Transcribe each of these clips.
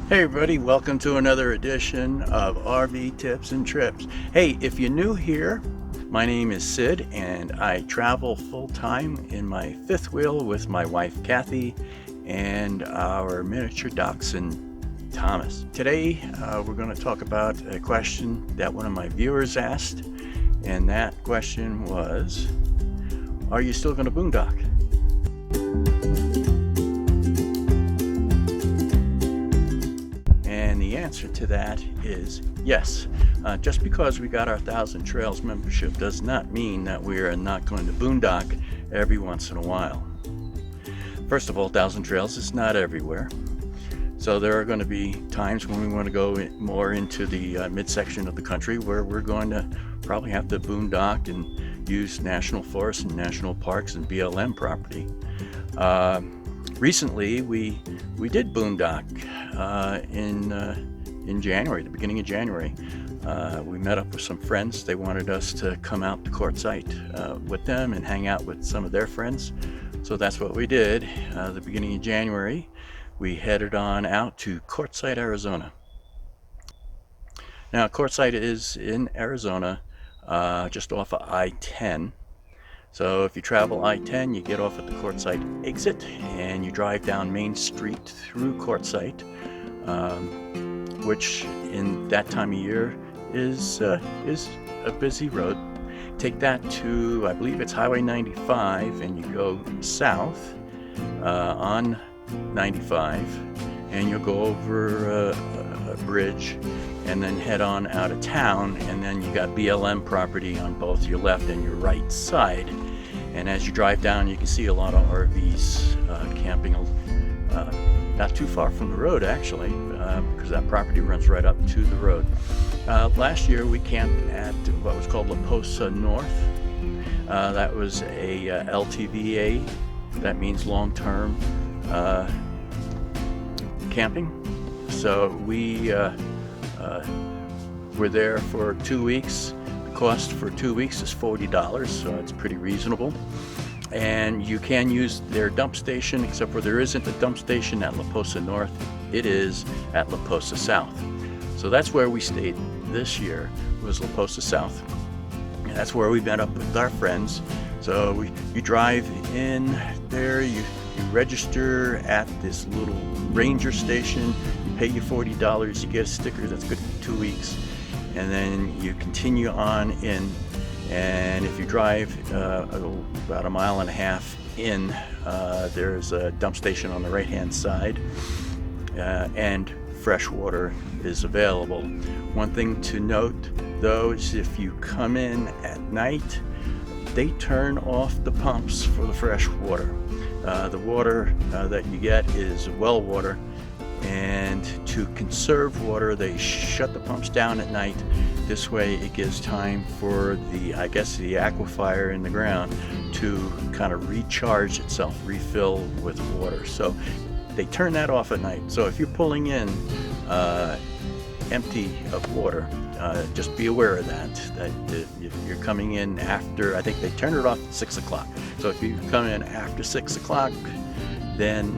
Hey everybody, welcome to another edition of RV Tips and Trips. Hey, if you're new here, my name is Sid and I travel full-time in my fifth wheel with my wife Kathy and our miniature dachshund Thomas. Today we're going to talk about a question that one of my viewers asked, and that question was, are you still going to boondock? And the answer to that is yes. Just because we got our 1,000 Trails membership does not mean that we are not going to boondock every once in a while. First of all, 1,000 Trails is not everywhere. So there are going to be times when we want to go more into the midsection of the country where we're going to probably have to boondock and use national forests and national parks and BLM property. Recently, we did boondock in January, the beginning of January. We met up with some friends. They wanted us to come out to Quartzsite with them and hang out with some of their friends. So that's what we did. The beginning of January, we headed on out to Quartzsite, Arizona. Now, Quartzsite is in Arizona, just off of I-10. So if you travel I-10, you get off at the Quartzsite exit and you drive down Main Street through Quartzsite, which in that time of year is a busy road. Take that to, I believe it's Highway 95, and you go south on 95, and you'll go over a bridge and then head on out of town, and then you got BLM property on both your left and your right side. And as you drive down, you can see a lot of RVs camping not too far from the road, actually, because that property runs right up to the road. Last year we camped at what was called La Posa North. That was a LTVA, that means long-term camping. So we were there for 2 weeks. The cost for 2 weeks is $40, so it's pretty reasonable. And you can use their dump station, except for there isn't a dump station at La Posa North. It is at La Posa South. So that's where we stayed this year, was La Posa South. And that's where we met up with our friends. So you drive in there, you register at this little ranger station, you pay you $40, you get a sticker that's good for 2 weeks, and then you continue on in. And if you drive about a mile and a half in, there's a dump station on the right hand side, and fresh water is available. One thing to note though is if you come in at night, they turn off the pumps for the fresh water. The water that you get is well water, and to conserve water they shut the pumps down at night. This way it gives time for the aquifer in the ground to kind of recharge itself, refill with water. So they turn that off at night. So if you're pulling in empty of water, just be aware of that if you're coming in after, I think they turn it off at 6 o'clock. So if you come in after 6 o'clock, then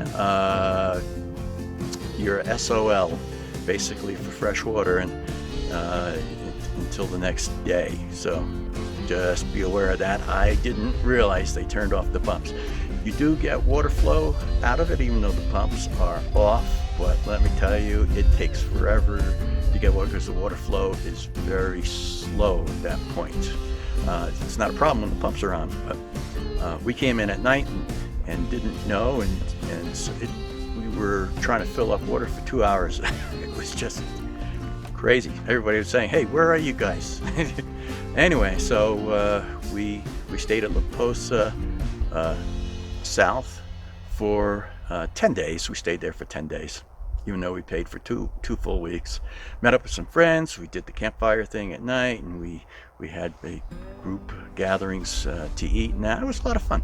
you're SOL basically for fresh water, and until the next day. So just be aware of that. I didn't realize they turned off the pumps. You do get water flow out of it even though the pumps are off, but let me tell you, it takes forever to get water because the water flow is very slow at that point. It's not a problem when the pumps are on, but we came in at night and didn't know, and so we were trying to fill up water for 2 hours. It was just crazy. Everybody was saying, hey, where are you guys? Anyway, so we stayed at La Posa South for 10 days. We stayed there for 10 days, even though we paid for two full weeks. Met up with some friends. We did the campfire thing at night, and we had big group gatherings to eat, and that was a lot of fun.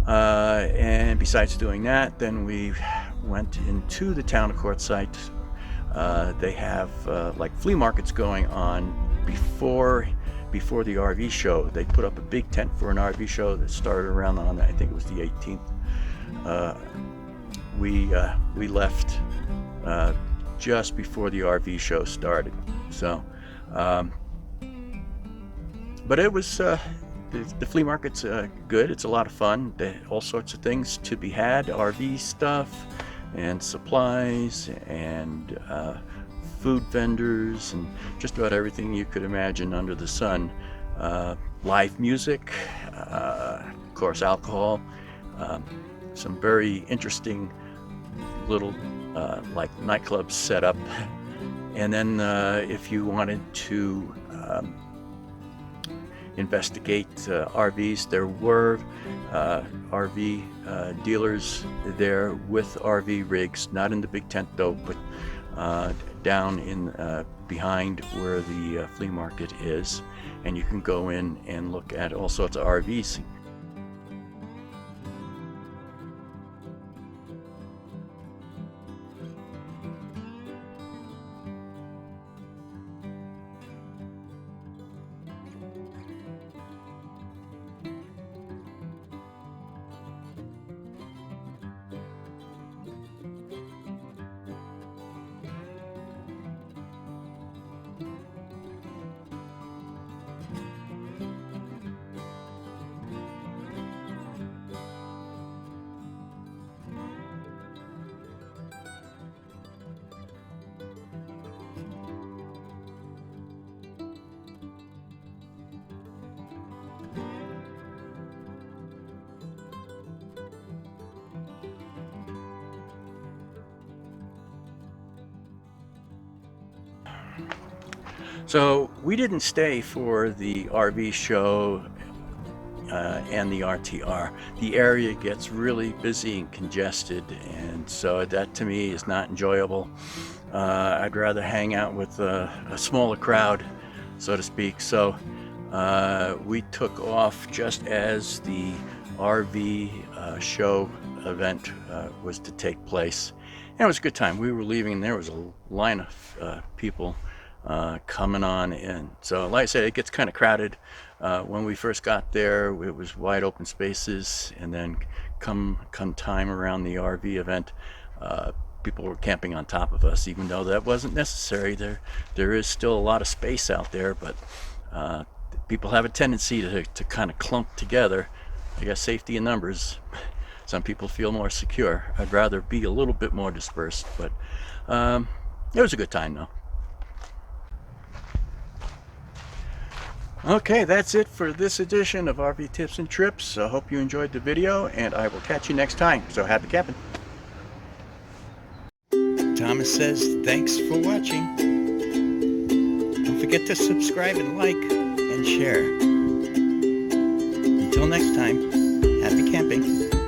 And besides doing that, then we went into the town of Quartzsite. They have like flea markets going on before the RV show. They put up a big tent for an RV show that started around on, I think it was the 18th. We left just before the RV show started. So, but it was the flea market's good. It's a lot of fun. All sorts of things to be had: RV stuff and supplies and food vendors and just about everything you could imagine under the sun. Live music, of course, alcohol, some very interesting little like nightclubs set up. And then if you wanted to investigate RVs, there were RV dealers there with RV rigs, not in the big tent though, but down in behind where the flea market is, and you can go in and look at all sorts of RVs. So we didn't stay for the RV show and the RTR. The area gets really busy and congested, and so that to me is not enjoyable. I'd rather hang out with a smaller crowd, so to speak. So we took off just as the RV show event was to take place, and it was a good time. We were leaving and there was a line of people coming on in. So like I said, it gets kind of crowded. When we first got there, it was wide open spaces, and then come time around the RV event, people were camping on top of us, even though that wasn't necessary. There is still a lot of space out there, but people have a tendency to kind of clump together. I guess safety in numbers. Some people feel more secure. I'd rather be a little bit more dispersed, but it was a good time though. Okay, that's it for this edition of RV Tips and Trips. I hope you enjoyed the video, and I will catch you next time. So happy camping. Thomas says thanks for watching. Don't forget to subscribe and like and share. Until next time, happy camping.